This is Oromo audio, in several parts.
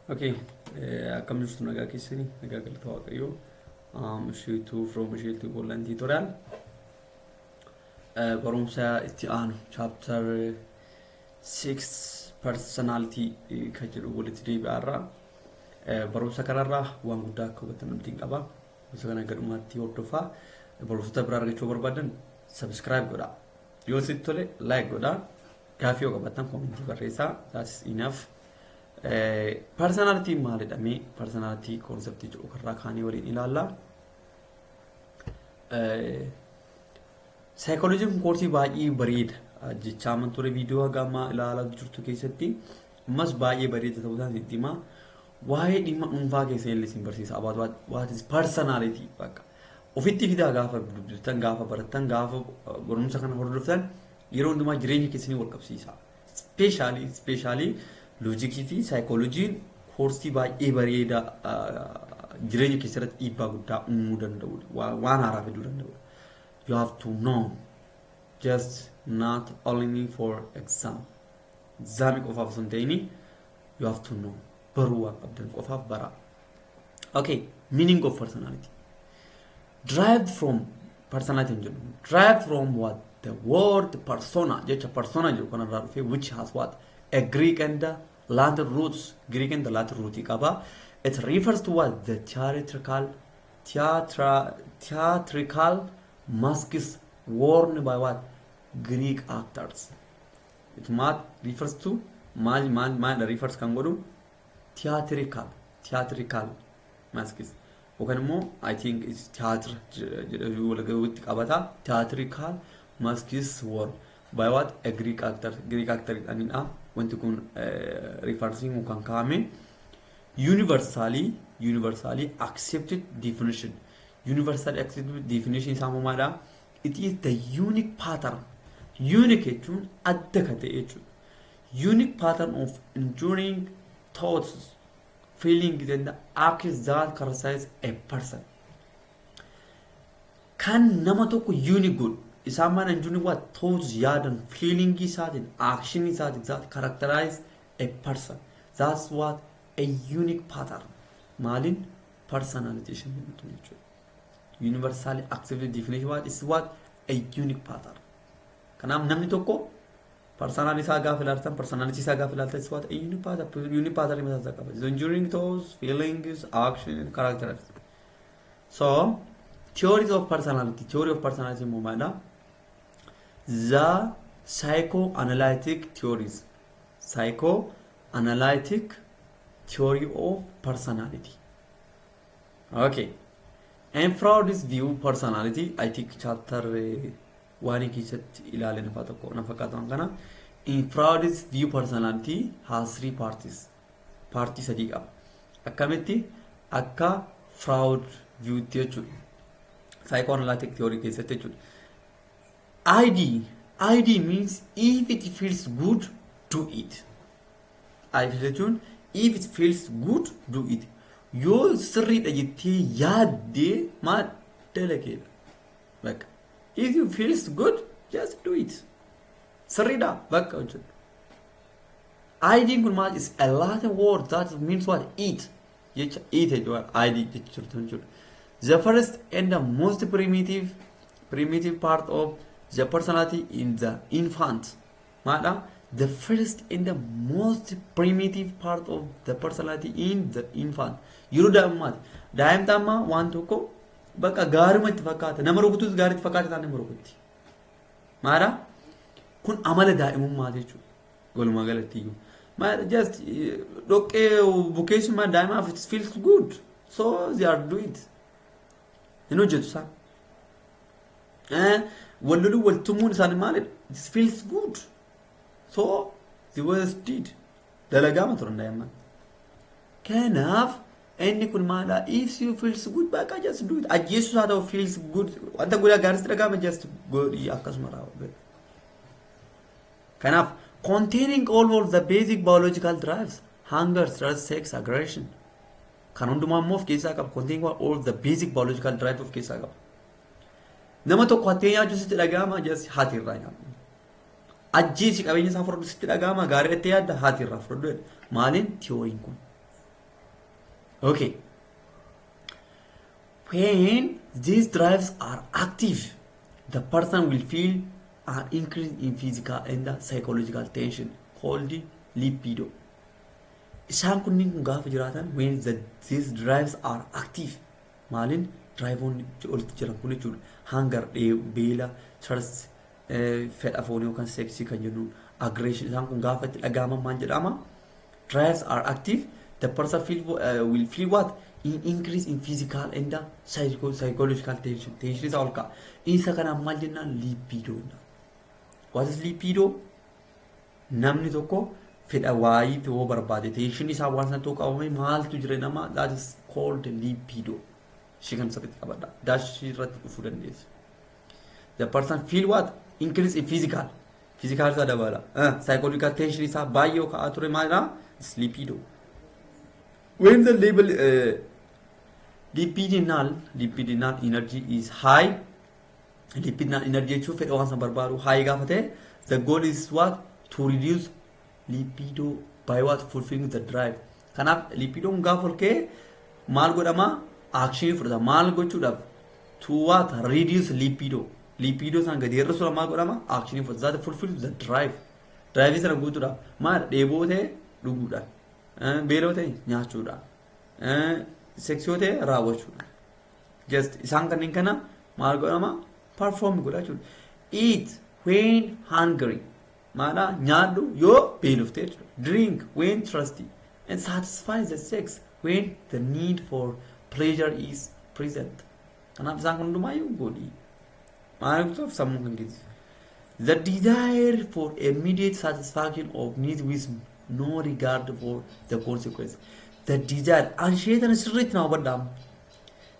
Okay, akkam jirtu nagaa keessanii nagaa galata waaqayyoo Mishiituu from Mishiituu Gollan tutorial barumsa itti aanu chapter 6 personality kan jedhu walitti deebi'aarraa barumsa kanarraa waan guddaa akka hubattan namtiin qaba. Barumsa kana gadhumaatti hordofaa. Barumsa biraa argachuu barbaadan subscribe godhaa. Yoo sitti tole like godhaa. Gaaffii yoo qabaattan comment barreessaa. That's enough. Personality maalidhame personality concept jedhu karraa kaanii waliin ilaalla. Psychology course baay'ee bareeda jechaa man ture video hagama ilaalaa jirtu keessatti mas baay'ee bareeda ta'uu isaatiin dhimma waa'ee dhimma dhuunfaa keessa illee isin barsiisa about what is personality bakka ofitti fidaa gaafa dubbiftan gaafa barattan gaafa barumsa kana hordoftan yeroo hundumaa jireenya keessanii wal qabsiisa especially logic fi psychology course baay'ee bareeda jireenya keessatti dhiibbaa guddaa uumuu danda'udha waan haaraa fiduu danda'udha. You have to know just not only for exam of something you have to know barua abdan qofaf bara. Okay, meaning of personality derived from personality derived from what the word persona persona which has what a Greek and the Latin roots. Greek and the Latin root qaba. It refers to what the theatrical masks worn by what Greek actors. It refers to refers kan godhu theatrical masks. I think it's theater theatrical masks worn by what a Greek actor anina want to referencing kan kame universally accepted definition. Universally accepted definition samumada it is the unique pattern unique pattern of enduring thoughts feelings and actions that characterize a person. Kan nama tokko unique good isamaan enduring what thoughts yadan feeling isatin action isatin that characterize a person. That's what a unique pattern malin personality universally accepted definition what a unique pattern. Kanam namni tokko personality saga filartan is what a unique pattern is enduring thoughts feelings action and characters. So theory of personality mumana the psychoanalytic theory of personality. Okay, and from this view personality I think chapter 1 keessatti ilaalena fatako nafaqatan kana in from this view personality has three parties sadi qaba akkamitti akka Freud view jechuudha psychoanalytic theory keessatti jechuudha. ID means if it feels good do it. If it feels good do it. Yo sirriidha jettee yaadde maal delegate bakka if you feels good just do it sirriidha bakka hojjetu. ID kun maal is a Latin word that means what eat ID jechuudha. The first and the most primitive part of the personality in the infant maadha. The first and the most primitive part of the personality in the infant. Yeroo daa'imummaa waan tokko bakka gaaruma itti fakkaata nama rukutus gaarii itti fakkaata taanee rukutti maara kun amala daa'imummaa jechuudha walumaa galatti iyyuu maara just dhoqqee bukeessummaa daa'imaaf it feels good so they are do it hin hojjetu isaan walloluu waltumuun isaanii maalidha it feels good so they was did dalagama turan daa'imman kanaaf inni kun maala if you feels good bakka just do it ajjeesu saa ta'u feels good wanta guddaa gaariitti dhagahama just godhi akkasuma raawwatu. Kanaaf containing all of the basic biological drives hunger stress sex aggression kan hundumaa immoo of keessaa qaba containing all the basic biological drives of keessaa qaba. Nama tokko hattee nyaachuu sitti dhagahama just haati irraa nyaatu ajjeesi qabeenya isaa fudhatu sitti dhagahama gaarii itti yaadda haati irraa fudhadhu maaliin tiyooriin kun Okay. When these drives are active, the person will feel an increase in physical and psychological tension called libido. Isaan kunniin kun gaafa jiraatan when these drives are active. Maaliin draayivoonni olitti jiran kun jechuudha. Hangar, beela, thirst, fedha foonii yookaan seksii kan jennuun aggression isaan kun gaafa itti dhaga'aman maal jedhama? Drives are active. The person will feel what? Increase in physical and psychological tension. Tension is all ka. Isa kana maal jennaan libido. What is libido? Namni tokko fedha waayii yoo barbaade tension isaa waan san tokko qabame maaltu jira nama that is called libido. Shi kan sabitti qabadha. Daashii irratti dhufuu dandeessa. The person feel what? Increase in physical. Physical isaa dabala. Psychological tension isaa baay'ee yoo ka'aa ture maalidha? It's libido. When the level lipidinal energy is high, lipidinal energy jechuun fedha waan san barbaadu high gaafa ta'e, the goal is what? To reduce libido by what? Fulfilling the drive. Kanaaf lipidoon gaafa ol ka'e maal godhama? Action fudhata. Maal gochuudhaaf? To what? Reduce libido. Libido san gadi hir'isuudhaaf maal godhama? Action fudhata. That fulfills the drive. Drive sana guutuudhaaf maal dheeboo ta'e dhuguudhaan. Beeloo ta'e nyaachuudhaan. Seksii ta'e raawwachuudhaan. Just isaan kanneen kana maal godhama? Perform godha jechuudha. Eat when hungry. Maala nyaadhu yoo beelofte jechuudha. Drink when thirsty. And satisfy the sex when the need for pleasure is present. Kanaaf isaan kun hundumaayyuu godhi. Maal gochuuf sammuu kan geessisu. The desire for immediate satisfaction of needs with no regard for the consequence. The desire, ansheetan sirriitti nama badhaama.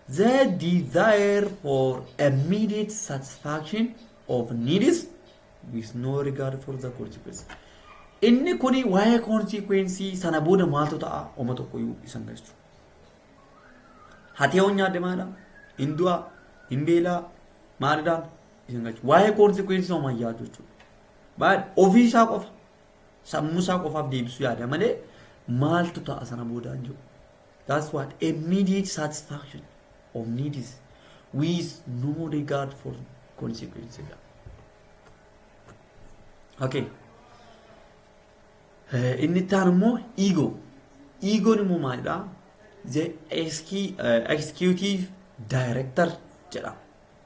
The desire for immediate satisfaction of needs with no regard for the consequence. Inni kuni waa'ee consequence sana booda maaltu ta'a oma tokkoyyuu isan galchu. Hati yoo nyaadde maala? Hindu'a, hinbeelaa, maalidhaan isan galchu. Waa'ee consequence oma yaadu jechuudha. Baay'ee ofii isaa qofa. Sammuu isaa qofaaf deebisuu yaada malee maaltu ta'a sana booda hin jiru. That's what immediate satisfaction of needs with no regard for consequences. Okay. Inni taan immoo ego. Egoon immoo maalidha? The executive director jedhama.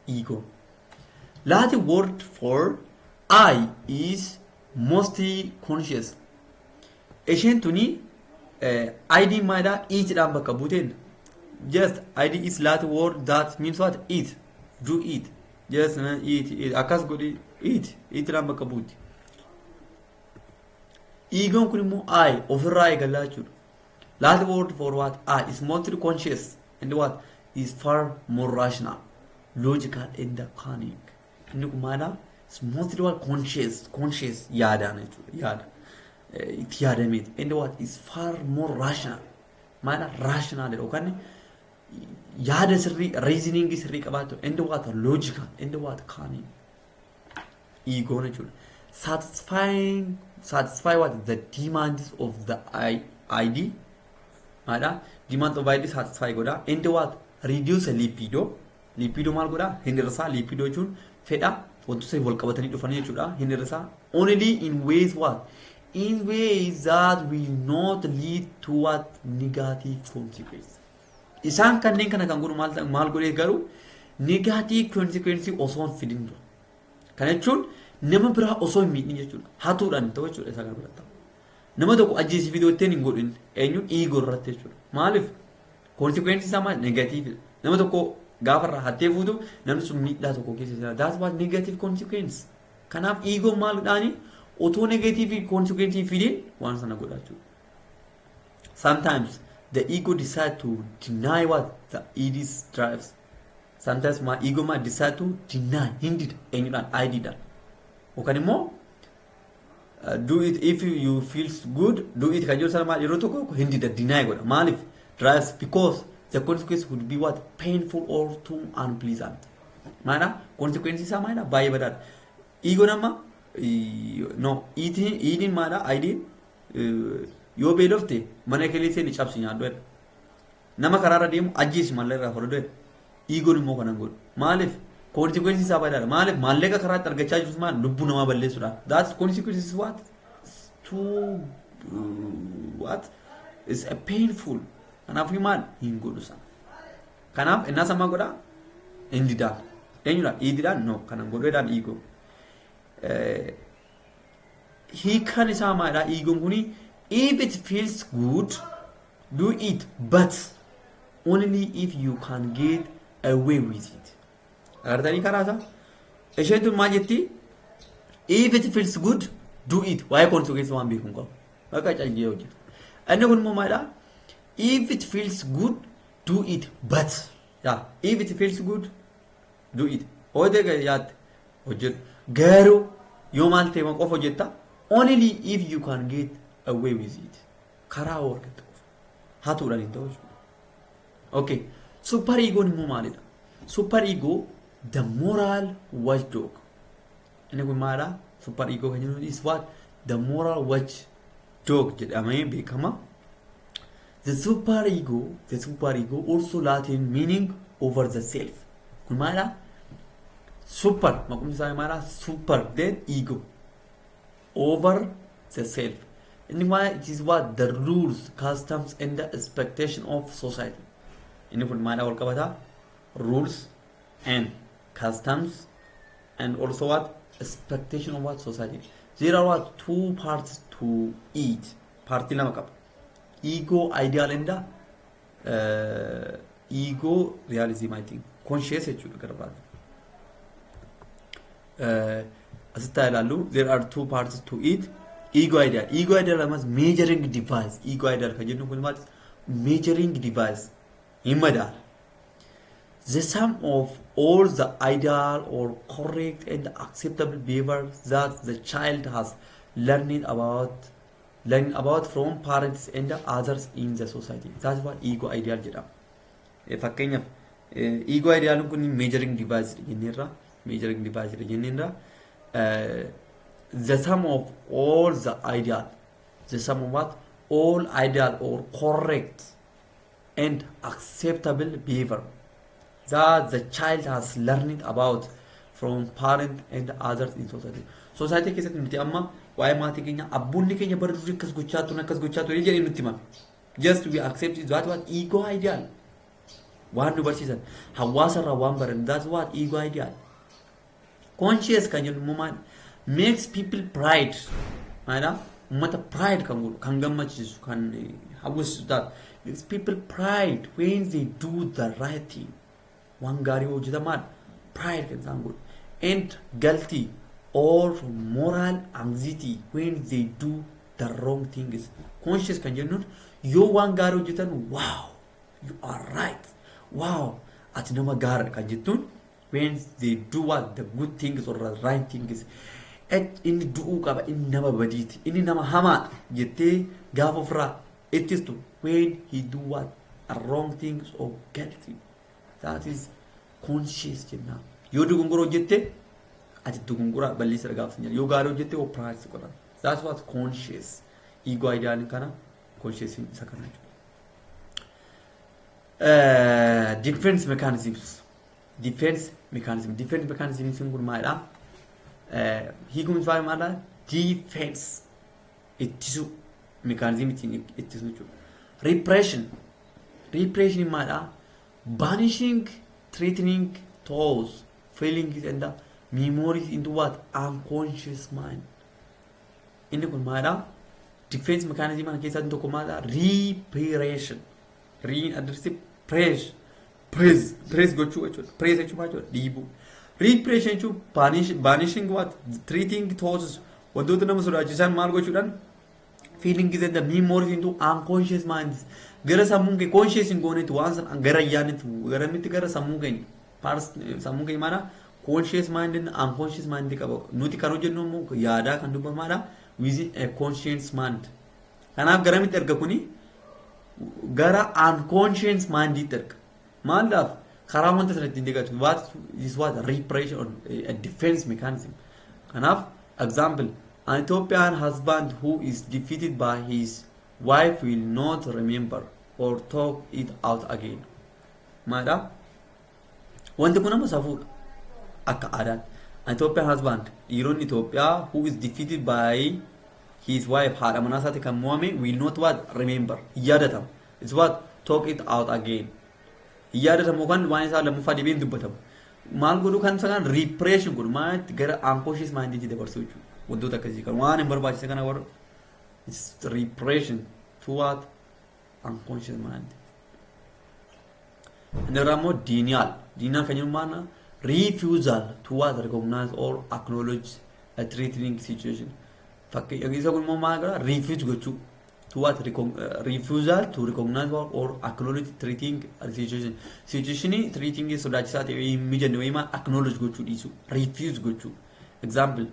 Ego. Latin word for I is mostly conscious. Isheen tuni ID maada eat dhaan bakka buuteen. Just ID is Latin word that means what? Eat. Do eat. Just eat. Akkas godhi eat. Eat dhaan bakka buuti. Egoon kun immoo I ofirraa eegallaa jechuudha. Latin word for what? I is mostly conscious and what? Is far more rational, logical and cunning. Inni kun maadha? It's mostly what? Conscious yaadaan jechuudha. Yaada. Itti yaadameeti. And what? Is far more rational. Maadha? Rational yookaan yaada sirrii, reasoning sirrii qabaatu. And what? Logical. And what? Cunning. Ego jechuudha. Satisfy what? The demands of the ID. Maadha? Demand of ID satisfy godha. And what? Reduce libido. Libido maal godha? Hindirsa libido jechuun fedha wantoota isa wal qabatanii dhufanii jechuudha. Hindirsa only in ways what? In ways that will not lead to what? Negative consequence. Isaan kanneen kana kan godhu maal godhee garuu negative consequence osoo hin fidin dura. Kana jechuun nama biraa osoo hin miidhin jechuudha. Hatuudhaan ta'u jechuudha isa kana biratti. Nama tokko ajjeesii fidootteen hin godhin eenyuun ego irratti jechuudha. Maaliif? Consequence isaa maal? Negative. Nama tokko gaafarraa hattee fuutu namni sun miidhaa tokko keessa jira. That's what negative consequence. Kanaaf ego maalidhaani otoo negative consequence fidin waan sana godha jechuudha. Sometimes the ego decide to deny what the id drives. Sometimes my ego might decide to deny hindid eenyudhaan ididhaan. Yookaan immoo do it if you feels good, do it kan jedhu sana maal yeroo tokko hindida deny godha. Maaliif? Drives because the consequence would be what? Painful or too unpleasant. Maana consequences isaa maana baay'ee badaadha. Ego nama no eating maana ID yoo beelofte mana keellee ni cabsi nyaadhu. nama karaarra deemu ajjeesi maalleerraa fudhadhe iigoon immoo kanan godhu maaliif consequences isaa baay'aadha maaliif maalleeqa karaatti argachaa jirus maal lubbuu namaa balleessuudhaan that's consequences what too what is a painful kanaaf maal hin godhu sana kanaaf innaa sama godha indidaan eenyudha iididhaan no kanan godheedhaan iigoo hiikan isaa maalidha iigoon kuni if it feels good do it but only if you can get away with it agartanii karaasa isheen tun maal jetti if it feels good do it waa'ee consequences waan beekuun qabu bakka callee hojjetu inni kun immoo maalidha if it feels good do it but if it feels good do it hojii yaadde hojjetu garuu yoo maal ta'e qofa hojjetta only if you can get away with it karaa warqatu hatuudhaan hin ta'u okay super ego immoo maalidha super ego the moral watchdog inni kun maalidha super ego kan jennu is what the moral watchdog jedhamee beekama the super ego also Latin meaning over the self kun maalidha super maqumsi isaa maalidha super then ego over the self and why it is what the rules customs and the expectation of society inni kun maal wal qabata rules and customs and also what expectation of what society there are what two parts to each party lama qaba ego ideal and ego realism I think conscious jechuudha garbaata asita ilalu there are two parts to each ego ideal was measuring device ego ideal kan jennu kun maal measuring device himada the sum of all the ideal or correct and acceptable behavior that the child has learning about from parents and others in the society that's what ego ideal jedhama fakkeenyaaf ego ideal kun measuring device jennirra the sum of all the ideal all ideal or correct and acceptable behavior that the child has learned about from parent and others in society keessatti nuti amma waa'ee maatii keenya abboonni keenya bara durii akkas gochaa ture jedhee nutti himame just we accept it that what ego ideal waan nu barsiisan hawaasarraa waan baran that's what ego ideal conscious kan jennu maal makes people pride maana ummata pride kan godhu kan gammachiisu kan hawwisu that makes people pride when they do the right thing waan gaarii hojjetamaan pride kan isaan godhu and guilty or moral anxiety when they do the wrong things conscious kan jennuun yoo waan gaarii hojjetan wow you are right wow ati nama gaara kan jettuun when they do what the good things or the right things inni du'uu qaba inni nama badiiti inni nama hamaa jettee gaafa ofirraa ittistu when he do what a wrong things or guilty that is conscious jenna yoo dogongora hojjette ati dogongora balleessa gaafsan yoo gaarii hojjette oo practice godha that's what conscious ego ideal kana conscious isa kana defense mechanisms kun maalidha hiikumsi fa'aa maalidha defense ittisu mechanism ittisu jechuudha repression maalidha banishing threatening thoughts feelings and memories into what unconscious mind inni kun maalidha defense mechanism kana keessatti tokko maalidha repression praise gochuu jechuudha praise jechuudha dhiibuu repression jechuun banishing what treating thoughts wantoota nama sodaachisan maal gochuudhaan feelings and the memories into unconscious minds gara sammuun kee conscious hin goonetti waan san gara yaanitti gara mitti gara sammuun keenya maana conscious mind and unconscious mind qaba nuti kan hojjennu immoo yaadaa kan dubbamaadha within a conscious mind kanaaf gara mitti erga kuni gara unconscious mind itti erga maalaaf karaa wanta sanatti hin deegatu what is what repression or a defense mechanism kanaaf example an Ethiopian husband who is defeated by his wife will not remember or talk it out again. Mara, wanti kun amma safuudha akka aadaatti. An Ethiopian husband, dhiironni Itoophiyaa who is defeated by his wife, haadha manaa isaati kan mo'ame, will not what remember. Yaadatam. It's what talk it out again. Yaadatamu kan waan isaa lammaffaa deebiin dubbatamu. Maal godhu kan isa kan repression godhu maalitti gara unconscious mind-itti dabarsu jechuudha. Wantoota akkasii kan waan hin barbaachise kana warra it's repression to what unconscious mind. Inni irraa immoo denial. Denial kan jennu maana refusal to what recognize or acknowledge a threatening situation. Fakkii isa kun immoo maal gara refuse gochuu. To what refusal to recognize or acknowledge threatening situation. Situation threatening is sodaachisaa ta'e mijanne wayima acknowledge gochuu dhiisu. Refuse gochuu. Example,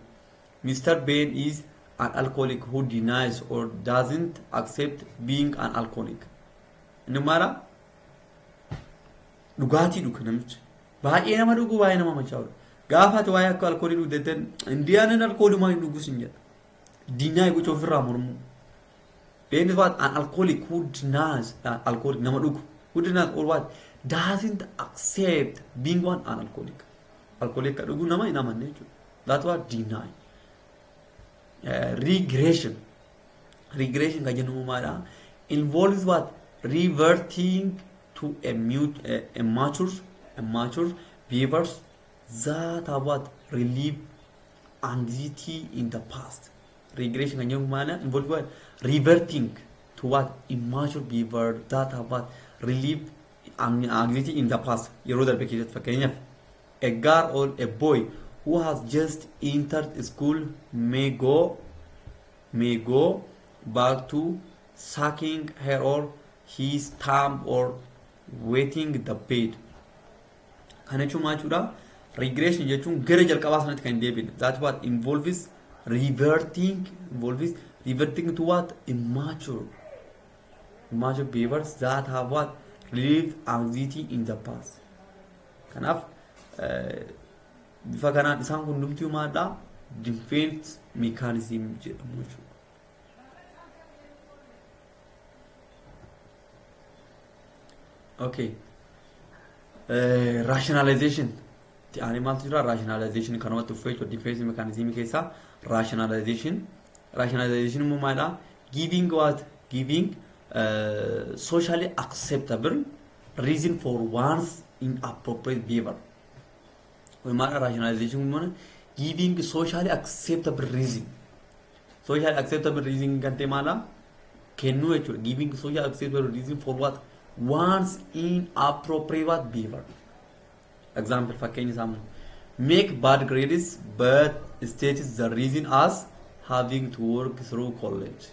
Mr. Ben is an alcoholic who denies or doesn't accept being an alcoholic. Inni maara dhugaatii dhuga namichi. Baay'ee nama dhugu baay'ee nama machaa'udha. Gaafa ati waa'ee akka alkoolii dhugdeetten indiyaanin alkoolii maal dhugus hin jedha. Dinaay gochuu ofirraa mormuu. Ben is what an alcoholic who denies alcoholic nama dhugu. Who denies or what doesn't accept being one an alcoholic. Alcoholic ka dhugu nama hin amanne jechuudha. That's what deny. Regression. Regression kan jennu maadha involves what reverting to a mature behaviors that have what relieve anxiety in the past. Regression kan jennu maadha involves what reverting to what immature behavior that have what relieve anxiety in the past. Yeroo darbe keessatti fakkeenyaaf a girl or a boy who has just entered school may go back to sucking her or his thumb or wetting the bed. Kana jechuun maal jechuudha? Regression jechuun gara jalqabaa sanatti kan deebiin. That's what involves reverting to what immature behaviors that have what relieved anxiety in the past. Kanaaf bifa kanaan isaan kun hundumtuu maadha defense mechanism jedhamu jechuudha. Okay. Rationalization. The animal rationalization kanamatti dhufee jechuudha defense mechanism keessaa rationalization immoo maadha giving socially acceptable reason for one's inappropriate behavior. Rationalization giving socially acceptable reason. Socially acceptable reason kan mala kennu jechuudha. Giving socially acceptable reason for what one's inappropriate behavior. Example fakkeenya isaa make bad grades but states the reason as having to work through college.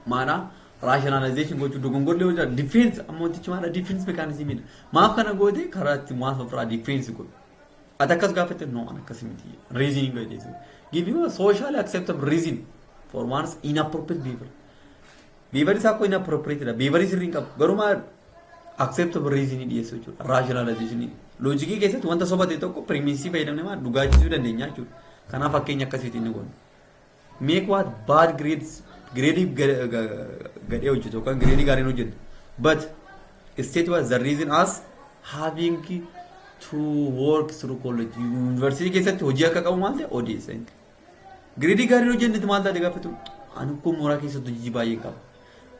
Mana rationalization gochuu dogongorlee hojjaa defense ammontichi maadha defense mechanism idha. Maaf kana goote karaa itti waan ofirraa defense godhu. Ati akkas gaafate no an akkas miti reasoning godheesu. Give you a socially acceptable reason for one's inappropriate behavior. Behavior isaa ko inappropriate dha. Behavior sirriin qabu. Garuma acceptable reason dhiyeessu jechuudha. Rationalization loojikii keessatti wanta soba ta'e tokko premise fayyadamne maa dhugaachisuu dandeenya jechuudha. Kanaaf fakkeenya akkasiitiin ni goona. Make what bad grades gradii gadhee hojjetu yookaan gradii gaariin hojjetu. But state was the reason as having to work through college. University keessatti hojii akka qabu maal ta'e odeessan. Gradii gaariin hojjennetti maal ta'e gaafatu ani kun mooraa keessatti hojii baay'ee qaba.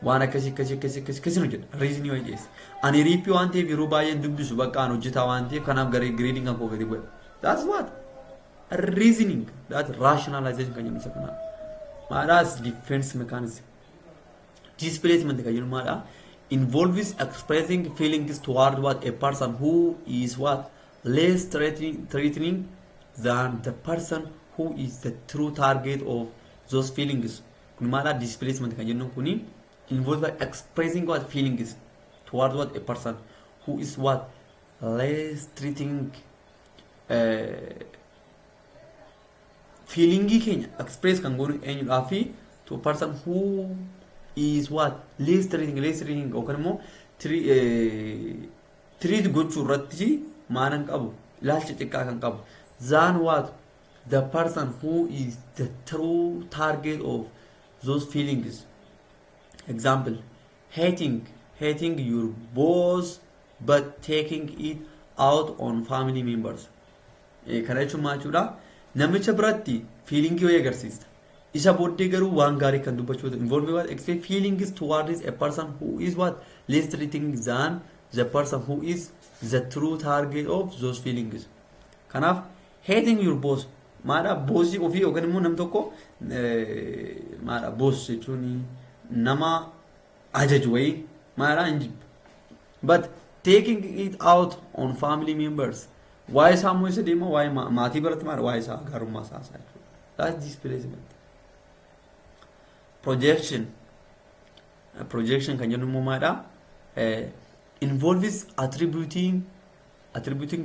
Waan akkasii hojjedha. Reason yoo jees. Ani riippii waan ta'eef yeroo baay'een dubbisu bakka an hojjetaa waan ta'eef kanaaf garee grading kan koo gadi bu'e. That's what reasoning. That's rationalization kan jennu isa kanaa. Maadhaas defense mechanism. Displacement kan jennu maadhaa involves expressing feelings toward what a person who is what less threatening than the person who is the true target of those feelings. Kun maadhaa displacement kan jennu kuni involves expressing what feelings toward what a person who is what less threatening feelingi keenya express kan goonu eenyudhaa fi to a person who is what less threatening yookaan immoo treat gochuu irratti maanan qabu ilaalcha xiqqaa kan qabu than what the person who is the true target of those feelings. Example, hating your boss but taking it out on family members. Kana jechuun maal jechuudha? Namicha biratti feelingii wayii agarsiista. Isa booddee garuu waan gaarii kan dubbachuu involve what expect feelings towards a person who is what less treating than the person who is the true target of those feelings. Kanaaf hating your boss maadha boosii ofii yookaan immoo nam tokko maadha boos jechuun nama ajaju wayii maadha hin jibbu. But taking it out on family members. Why is Samu is a demo? Why Mati Bharatmar? Why is Garuma Sasa? That's displacement. Projection. Projection can you know involves attributing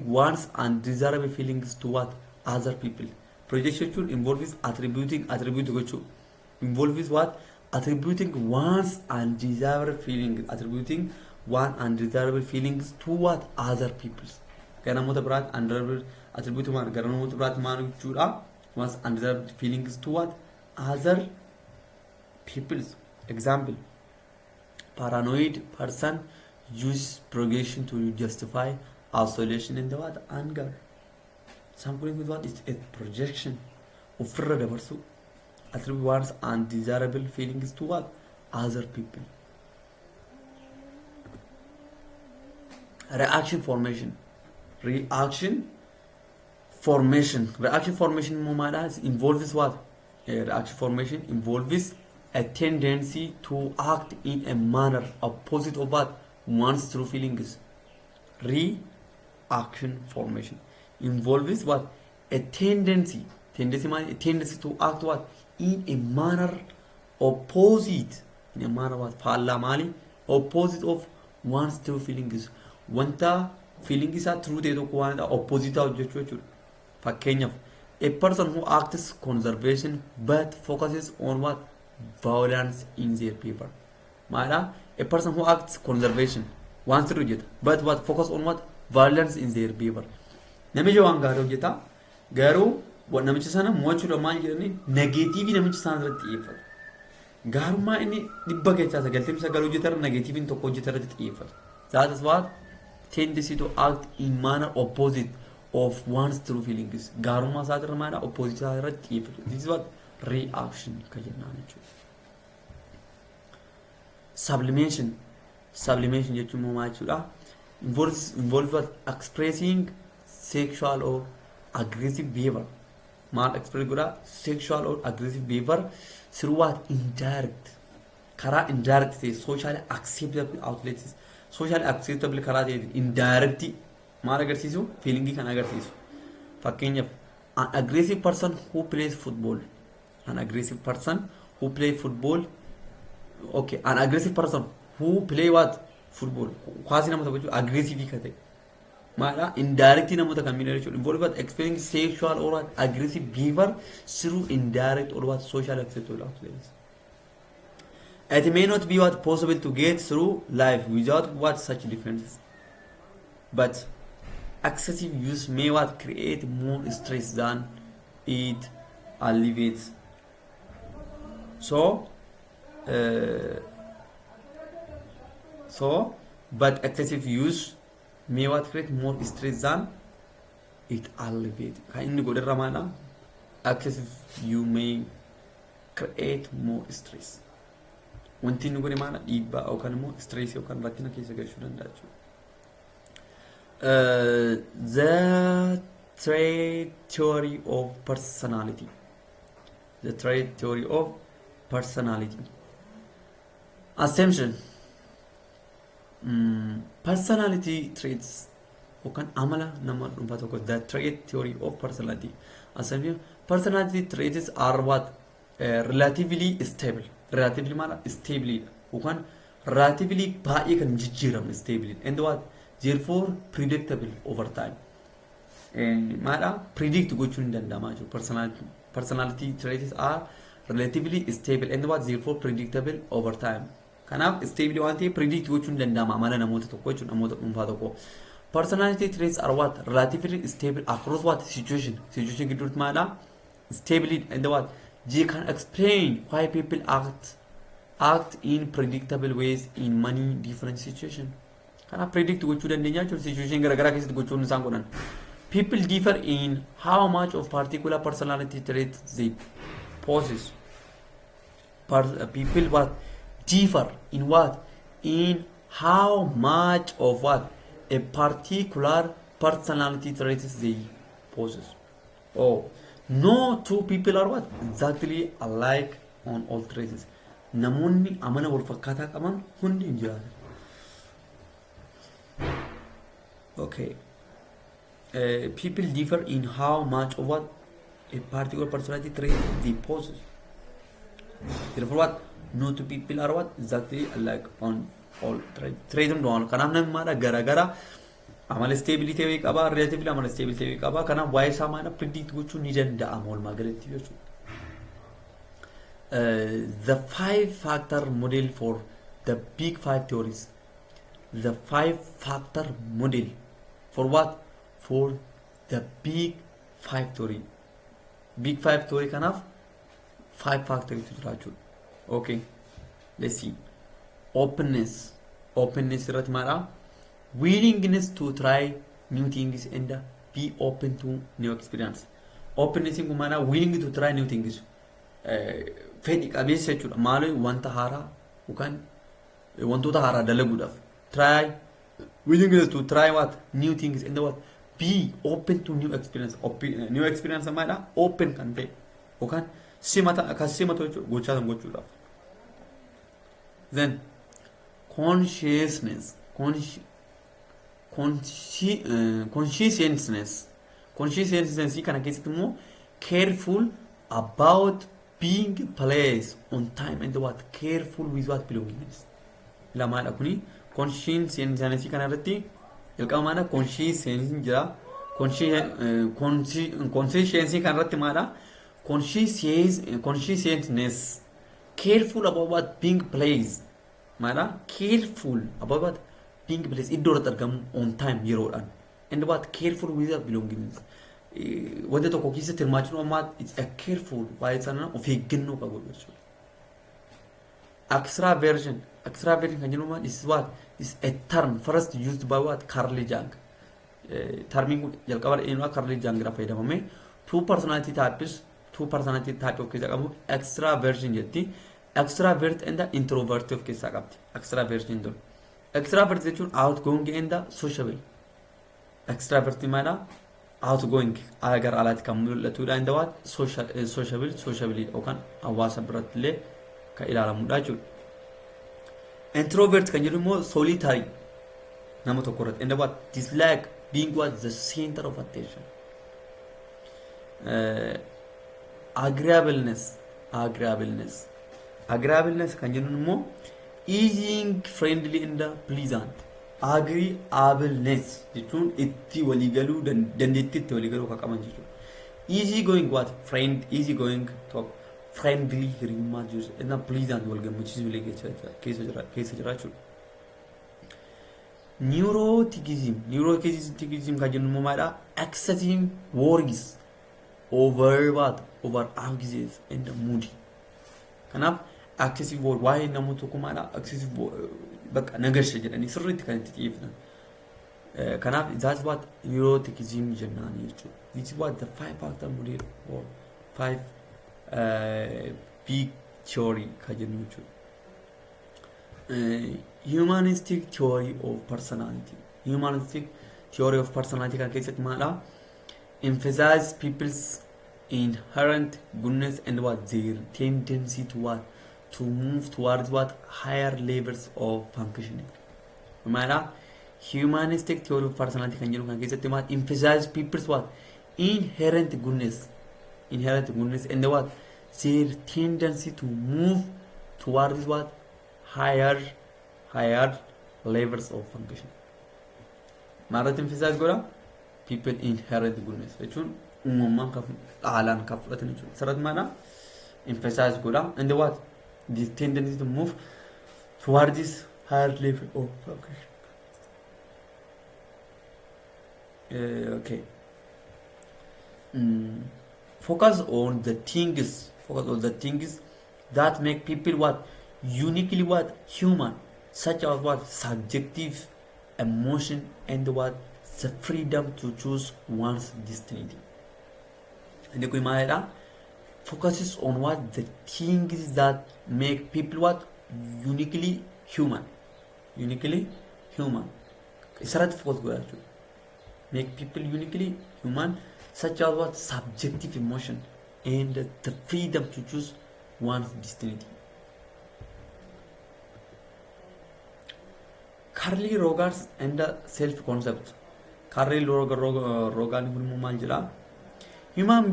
one's undesirable feelings to what other people. Projection involves involves what attributing one's undesirable feelings, attributing one undesirable feelings to what other people. Gara namoota biraatti undesirable attribute waan gara namoota biraatti maal jechuudha once undesirable feelings to what other people's. Example, paranoid person uses projection to justify isolation and what anger. Something with what is a projection ofirra dabarsu attribute one's undesirable feelings to what other people. Reaction formation involves what? Reaction formation involves a tendency to act in a manner opposite of what one's true feelings. Reaction formation involves what? A tendency to act what? In a manner opposite opposite of one's true feelings. Wanta feeling is a true to one opposite of Fakenya. A person who acts conservation but focuses on what? Violence in their paper. Mara, a person who acts conservation wants to do it, but what focus on what? Violence in their paper. Namicha waan gaarii hojjeta garuu namicha sana mo'achuudhaan maal jedhanii negatiivii namicha sana irratti xiyyeeffatu. Gaarummaa inni dhibba keessaa 99 hojjetarra negatiiviin tokko hojjetarratti xiyyeeffatu. That is what tendency to act in manner opposite of one's true feelings. Gaarummaa isaa irra maana opposite isaa irratti xiyyeeffatu. This is what reaction kan jennaan jechuudha. Sublimation jechuun immoo maal jechuudha? Involves what? Expressing sexual or aggressive behavior. Maal express godha? Sexual or aggressive behavior through what? Indirect. Karaa indirect ta'e socially acceptable outlets. Socially acceptable karaa ta'e indirect maal agarsiisu? Feelingii kan agarsiisu. Fakkeenyaaf an aggressive person who plays football. An aggressive person who plays football. Okay, an aggressive person who play what? Football. Kwaasi nama taphachu aggressive ka ta'e. Maala indirect namoota kan miidha jechuudha. Involve what? Experiencing sexual or what? Aggressive behavior through indirect or what? Social acceptable outlets. It may not be what possible to get through life without what such differences. But excessive use may what create more stress than it alleviates. But excessive use may what create more stress than it alleviates. Kainni godharra maala excessive you may create more stress. Wanti inni godhe maala dhiibbaa yookaan immoo stress yookaan rakkina keessa galchuu danda'a jechuudha. The trait theory of personality. The trait theory of personality. Assumption. Personality traits yookaan amala nama dhuunfaa tokko. The trait theory of personality. Assumption. Personality traits are what? Relatively stable. Relatively maala stable yookaan relatively baay'ee kan jijjiiramu stable and what? Therefore predictable over time. Maala predict gochuun hin danda'amaa jechuudha. Personality traits are relatively stable and what? Therefore predictable over time. Kanaaf stable waan ta'eef predict gochuun hin danda'ama amala namoota tokko jechuudha, namoota dhuunfaa tokko. Personality traits are what? Relatively stable across what? Situation gidduutti maala stable and what? They can explain why people act act in predictable ways in many different situations. Kana predict gochuu dandeenya jechuun situation garaagaraa keessatti gochuun isaan godhan. People differ in how much of particular personality traits they possess. People what differ in what? In how much of what? A particular personality traits they possess. Oh, no two people are what? Exactly alike on all traits. Namoonni amana wal fakkaataa qaban hundi hin jiraatan. Okay. People differ in how much of what a particular personality trait they possess. Therefore, what? No two people are what? Exactly alike on all traits. Trait on all. Kanaaf namni maadha gara amala stability wayii qaba, relatively amala stability wayii qaba. Kanaaf waa'ee isaa maadha predict gochuun ni danda'ama walumaa galatti jechuudha. The 5-factor model for the big 5 theories. The 5-factor model for what? For the big 5 theory. Big 5 theory kanaaf 5 factors to jira jechuudha. Okay, let's see. Openness irratti maadha? Willingness to try new things and be open to new experience. Openness kun maana willing to try new things. Fedhi qabeessa jechuudha. Maali wanta haaraa yookaan wantoota haaraa dalaguudhaaf. Try willingness to try what? New things and what? Be open to new experience. New experience maadha? Open kan ta'e yookaan simata jechuudha gochaa san gochuudhaaf. Then consciousness kana keessatti immoo careful about being placed on time and what? Careful with what belongingness. Lamaadha kuni conscience kana irratti jalqaba maadha conscience jira. Conscience kana irratti maadha consciousness. Careful about what? Being placed. Maadha careful about what? Being placed. Iddoo irratti argamu on time yeroodhaan. And what? Careful with what belongingness. Wanta tokko keessatti hirmaachuun ammaa it's a careful waa'ee sana of eeggannoo qabu jechuudha. Extraversion kan jennu maal? This is what? Is a term first used by what? Carl Jung. Termiin kun jalqaba eenyudha Carl Jung irraa fayyadamame. Two personality type of keessa qabu. Extraversion jetti. Extravert and introvert of keessa qabdi. Extraversion dun. Extravert jechuun outgoing and sociable. Extravert maadha? Outgoing agar alaatti kan mul'atudha. And what? Sociable yookaan hawaasa biratti illee kan ilaalamudha jechuudha. Introvert kan jedhu immoo solitary nama tokko irratti. And what? Dislike being what? The center of attention. Agreeableness kan jennu immoo easing, friendly and pleasant. Agreeableness jechuun itti waliigaluu dandeettii itti waliigaluu kan qaban jechuudha. Easy going what? Easy going talk. Friendly hiriyummaa jiru and pleasant wal gammachiisu illee keessa jira jechuudha. Neuroticism kan jennu immoo maadha? Excessive worries over what? Over anxious and moody. Kanaaf excessive worry waa'ee nama tokko maadha? Excessive bakka nagarsha jedhanii sirriitti kan itti xiyyeeffatan. Kanaaf that's what neuroticism jennaani jechuudha. This is what the 5-factor model or 5 big theory kan jennu jechuudha. Humanistic theory of personality. Humanistic theory of personality kan keessatti maadha? Emphasize people's inherent goodness and what? Their tendency to what? To move towards what? Higher levels of functioning. Maadha? Humanistic theory of personality kan jedhu kan keessatti maadha? Emphasize people's what? Inherent goodness and what? Their tendency to move towards what? Higher levels of function. Maadha emphasize godha? People inherent goodness jechuun uumamaan haalaan kan fudhatan jechuudha. Sarratti maadha? Emphasize godha and what? This tendency to move towards this higher level of function. Okay. Focus on the things that make people what? uniquely what human, such as what subjective emotion and what the freedom to choose one's destiny. And the focuses on what the things that make people what uniquely human, uniquely human. Isarratti focus godha jechuudha. Make people uniquely human, such as what subjective emotion and the freedom to choose one's destiny. Carly Rogers and the self-concept. Carly Rogers human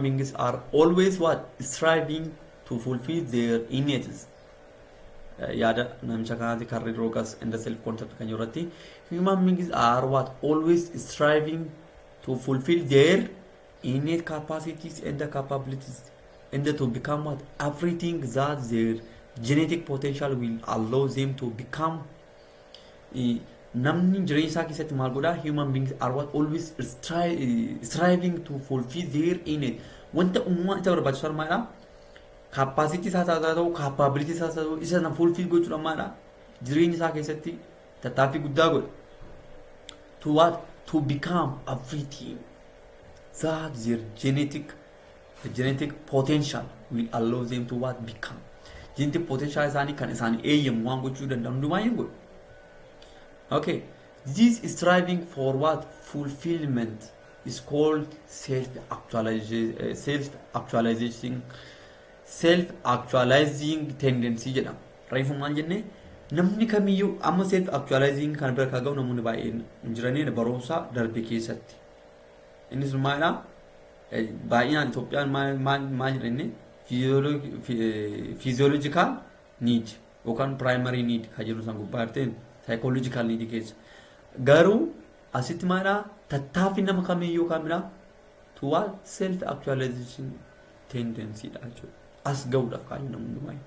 beings are always what striving to fulfill their innates. Yada namicha kanatti Carly Rogers and the self-concept kan jirratti human beings are what always striving to fulfill their innate capacities and the capabilities and to become what everything that their genetic potential will allow them to become. Namni jireenya isaa keessatti maal godha human beings are what always striving to fulfill their innate wanta uumamaa isa barbaachisu maadha capacity isaa haa ta'u capability isaa haa ta'u isa na fulfill gochuudha maadha jireenya isaa keessatti tattaaffii guddaa godha to what to become everything that their genetic potential will allow them to what become. Genetic potential isaanii kan isaanii eeyyamu waan gochuu danda'an hundumaa hin godhu. Okay, this striving for what fulfillment is called self-actualizing tendency jedhama. Reefu maal jenne namni kamiyyuu amma self-actualizing kan bira kaaga'u namoonni baay'een jiranii barumsa darbe keessatti. Innis maalidha? Baay'inaan Itoophiyaan maal jedhenne physiological need yookaan primary need kan jedhu san gubbaa jirteen psychological need keessa garuu asitti maalidha tattaaffii nama kamiyyuu kamidha to what self actualization tendency dha jechuudha as ga'uudhaaf kaayyoo nama hundumaa.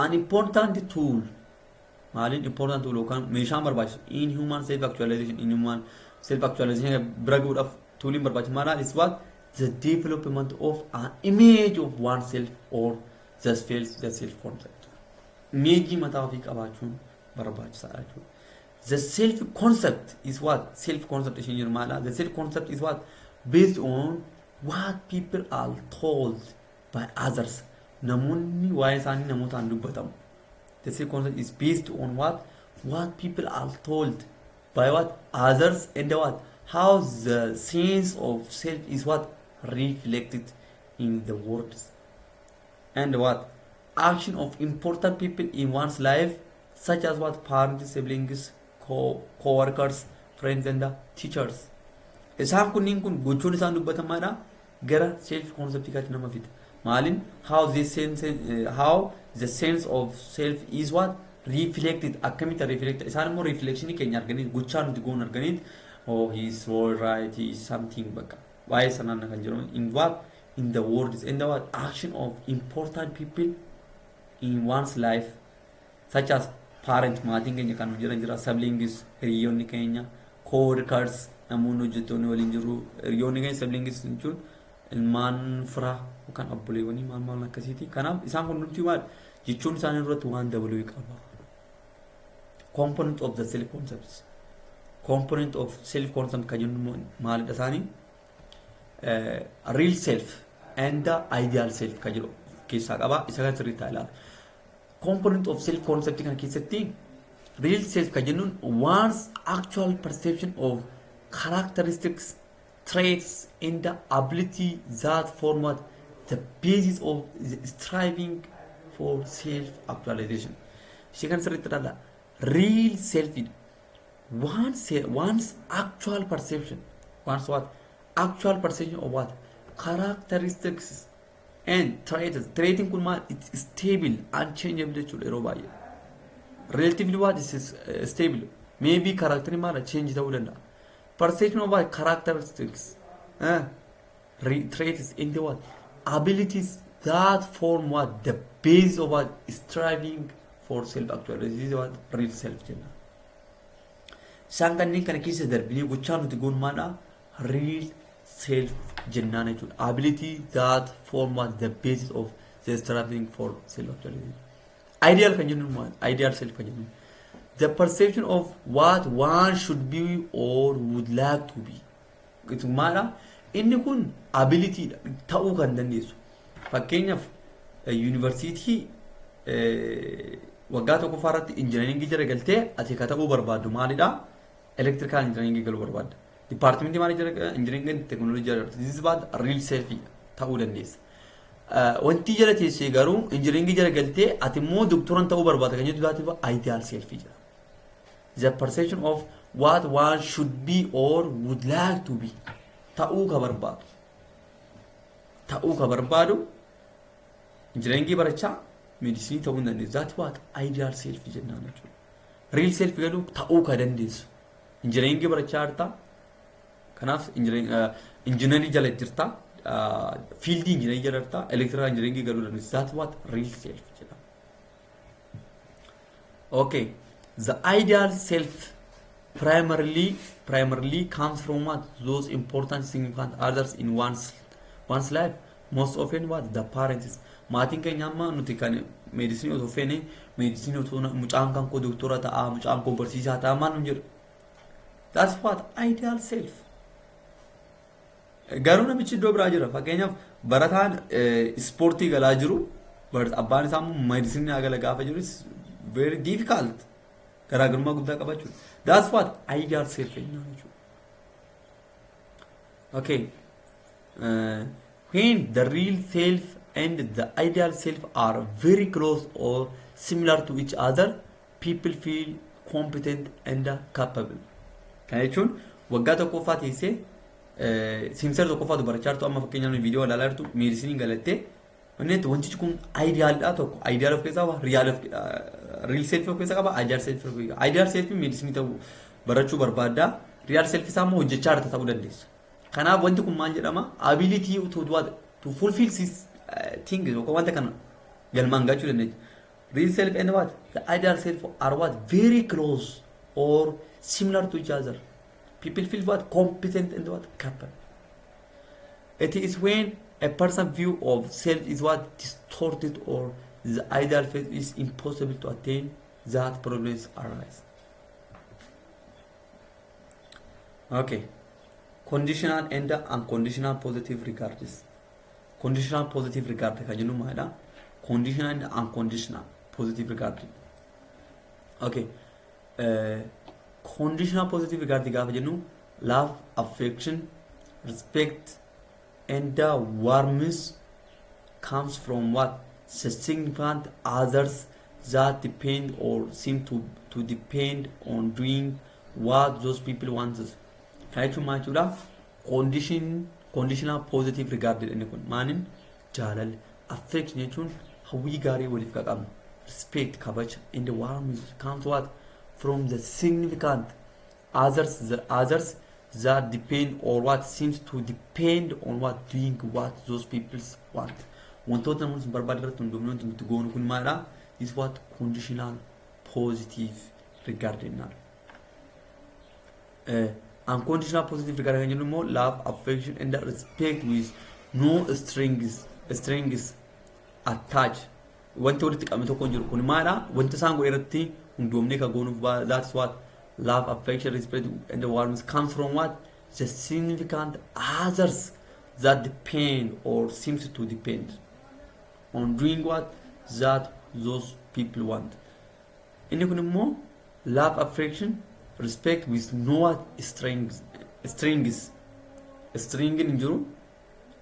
An important tool maaliin important tool yookaan meeshaan barbaachisu in human self actualization bira ga'uudhaaf tooliin barbaachisu maalidha is what the development of an image of oneself or the self concept. Image mataa ofii qabaachuun barbaachisaadha jechuudha. The self concept is what self concept ishin jiru maala. The self concept is what based on what people are told by others. Namoonni waa'ee isaanii namootaan dubbatamu. The self concept is based on what people are told by what others and what how the sense of self is what reflected in the words and what action of important people in one's life such as what parents, siblings, co-workers, friends and the teachers. Isaan kunniin kun gochuun isaan dubbatamaadha gara self conceptiikaatti nama fida. Maalin how the sense of self is what reflected akkamitti reflected isaan immoo reflectionii keenya arganiit gochaa nuti goon arganiit oh he is all right he is something bakka waa'ee sanaan kan jiru in what in the words and the what action of important people in one's life such as parent maatiin keenya kan jira siblings hiriyoonni keenya co-workers namoonni hojjettoonni waliin jiru hiriyoonni keenya siblings jechuun ilmaan firaa yookaan abboleewwanii maal akkasiiti. Kanaaf isaan kun nuti maal jechuun isaanii irratti waan dabaluu qaba. Component of the self concepts. Component of self concept kan jennu maalidha isaanii real self and the ideal self kan jedhu keessaa qaba. Isa kan sirriitti ilaala. Component of self concept kan keessatti real self kan jennuun one's actual perception of characteristics, traits and the ability that form the basis of the striving for self actualization. She can say that real self one's actual perception, one's what actual perception of what characteristics and traits. Traiting kun maal it's stable unchangeable jechuudha yeroo baay'ee. Relatively what is stable maybe character maal change ta'uu danda'a. Perception of what characteristics traits in the what abilities that form what the base of what striving for self actualization what real self jenna. Isaan kanneen kana keessa darbinee gochaa nuti goon maadha real self jennaan jechuudha. Ability that form what the basis of they're striving for self-actualization. Ideal kan jennu maal? Ideal self kan jennu. The perception of what one should be or would like to be. Itu maala inni kun ability ta'uu kan dandeessu. Fakkeenyaaf yuunivarsiitii waggaa tokko faarratti injinaringii jala galtee ati ka ta'uu barbaaddu maalidha? Electrical engineering galuu barbaadda. Departmentii maali jala engineering technology jala this is about real self ta'uu dandeessa. Wanti jala teessee garuu engineering jala galtee ati immoo doktoraan ta'uu barbaadda kan jettu taatiif ideal self jira. The perception of what one should be or would like to be. Ta'uu ka barbaadu. Ta'uu ka barbaadu engineering barachaa medicine ta'uu hin dandeessu. That what ideal self jennaan jechuudha. Real self garuu ta'uu ka dandeessu. Engineering barachaa jirta. Kanaaf engineering jala jirta. Field engineering jala jirta. Electrical engineering garuu dandeessu. That what real self jedhama. Okay. The ideal self primarily comes from what? Those important significant others in one's life. Most often what? The parents. Maatiin keenya amma nuti kan medicine otoo feene medicine otoo mucaan kan koo doktora ta'a mucaan koo barsiisaa ta'a maal nu jedhu. That's what ideal self. Garuu namichi iddoo biraa jira. Fakkeenyaaf barataan ispoortii galaa jiru abbaan isaa immoo medicine gala gaafa jiru is very difficult. Garaagarummaa guddaa qabaachuu. That's what ideal self jennaan jechuudha. Okay. When the real self and the ideal self are very close or similar to each other, people feel competent and capable. Kana jechuun waggaa tokkoffaa teessee simsar tokkoffaatu barachaa jirtu amma fakkeenyaaf viidiyoo ilaalaa jirtu meedisinii galattee wanti wantichi kun idealidha tokko ideal of keessaa real self of keessaa qaba ideal self of ideal self meedisinii ta'uu barachuu barbaadda real self isaa immoo hojjechaa jirta ta'uu dandeessa. Kanaaf wanti kun maal jedhama ability to fulfill this thing yookaan wanta kana galmaan gachuu dandeenya. Real self and what? The ideal self are what? Very close or similar to each other. People feel what? Competent and what? Capable. It is when a person's view of self is what? Distorted or the ideal self is impossible to attain that problems arise. Okay. Conditional and unconditional positive regards. Conditional positive regard kan jennu maalidha? Conditional and unconditional positive regard. Okay. Conditional positive regard gaafa jennu love, affection, respect and warmth comes from what? The significant others that depend or seem to depend on doing what those people want. Kan jechuun maal jechuudha? Conditional positive regard inni kun maanin jaalala affection jechuun hawwii gaarii waliif qabna respect kabaja and warmth comes what from the significant others that depend or what seems to depend on what doing what those people want. Wantoota namoonni barbaadu irratti hundoofnee nuti goonu kun maalidha? Is what conditional positive regard jennaan. Unconditional positive regard kan jennu immoo love, affection and respect with no strings attached. Wanti walitti qabame tokko hin jiru kun maalidha? Wanta isaan godhe irratti hundoofnee kan goonuuf that's what love, affection, respect and warmth comes from what? The significant others that depend or seems to depend on doing what? That those people want. Inni kun immoo love, affection, respect with no strings hin jiru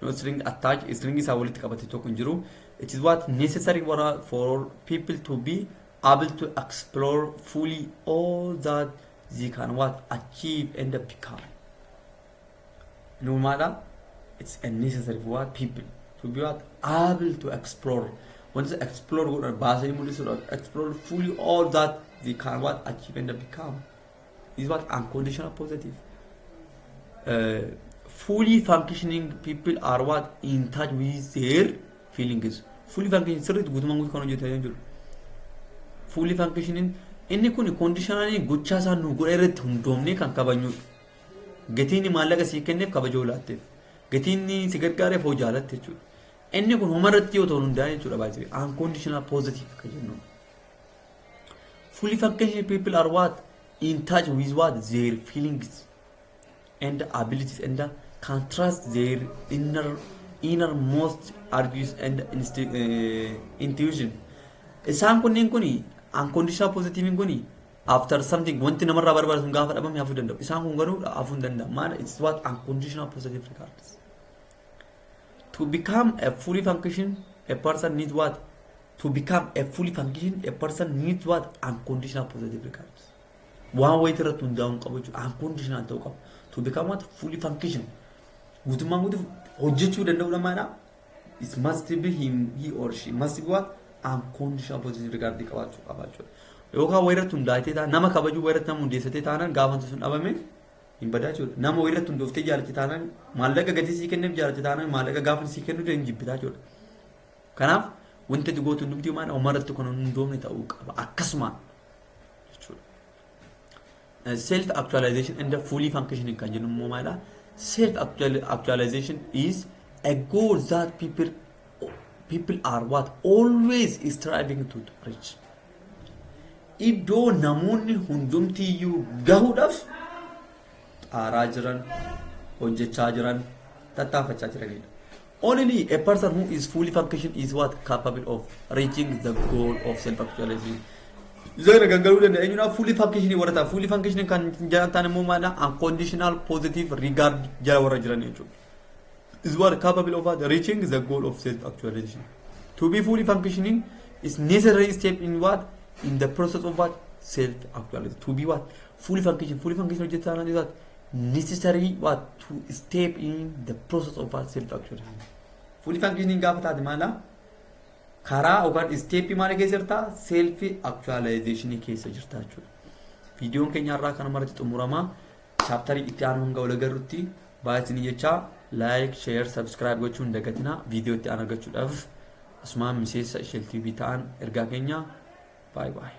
no string attached string isaa walitti qabate tokko hin jiru. It is what necessary for people to be able to explore fully all that they can what achieve and become. No matter it's necessary for what people to be what able to explore. Once they explore explore fully all that they can what achieve and become. Is what unconditional positive. Fully functioning people are what in touch with their feelings. Fully functioning sirriitti guutummaan guutuu kan hojjetaa jiru. Fully functioning inni kun conditionally gochaa isaan nu godha irratti hundoofnee kan kabajnudha. Gatiin maallaqa sii kenneef kabajoo laatteef. Gatiin si gargaareef hoo jaalatte jechuudha. Inni kun homarratti yoo ta'u hundaa'e jechuudha baay'ee unconditional positive kan jennu. Fully functioning people are what? In touch with what? Their feelings and abilities and contrast their innermost urges and intuition. Isaan kunneen kuni unconditional positive kuni after something wanti namarraa barbaadu sun gaafa dhabame hafuu danda'u. Isaan kun garuu hafuu hin danda'u. Maana it's what unconditional positive regards. To become a fully function, a person needs what? To become a fully function, a person needs what? Unconditional positive regards. Waan wayita irratti hundaa'uun qabu jechuudha. Unconditional ta'uu qabu. To become what? Fully function. Guutummaan guutuu hojjechuu danda'udha maana. It must be him, he or she must be what? Unconditional positive regard qabaachuu qabaachudha. Yookaan wayirratti hundaa'ee ta'a nama kabajuu wayirratti nama hundeessatee taanaan gaafa sun dhabame hin badaa jechuudha. Nama wayirratti hundooftee jaalatti taanaan maallaqa gatii sii kenneef jaalatti taanaan maallaqa gaafa sii kennu hin jibbitaa jechuudha. Kanaaf wanti ati gootu hundumti maana umarratti kun hundoomne ta'uu qaba akkasuma jechuudha. Self-actualization and fully functioning kan jennu immoo maala. Self-actualization is a goal that people are what? Always striving to reach. Iddoo namoonni hundumtiyyuu gahuudhaaf xaaraa jiran, hojjechaa jiran, tattaafachaa jiranidha. Only a person who is fully functioning is what? Capable of reaching the goal of self-actualization. Zara gangaruu danda'a. Eenyuudhaaf fully functioning warra ta'a. Fully functioning kan jaalatan immoo maala unconditional positive regard jala warra jiran jechuudha. Is what? Capable of reaching the goal of self-actualization. To be fully functioning is necessary step in what? In the process of what? Self-actualization. To be what? Fully functioning. Fully functioning hojjetaan is what? Necessary what? To step in the process of what? Self-actualization. Fully functioning gaafa taate maala? Karaa yookaan step maal keessa jirta? Self-actualization keessa jirta jechuudha. Viidiyoon keenya irraa kana maratti xumurama. Chaaptarii itti aanu hanga wal agarrutti baay'isanii jecha like, share, subscribe gochuun dagatina. Viidiyoo itti aanu argachuudhaaf asumaan miseensa Shell TV ta'an ergaa keenya. Bye bye.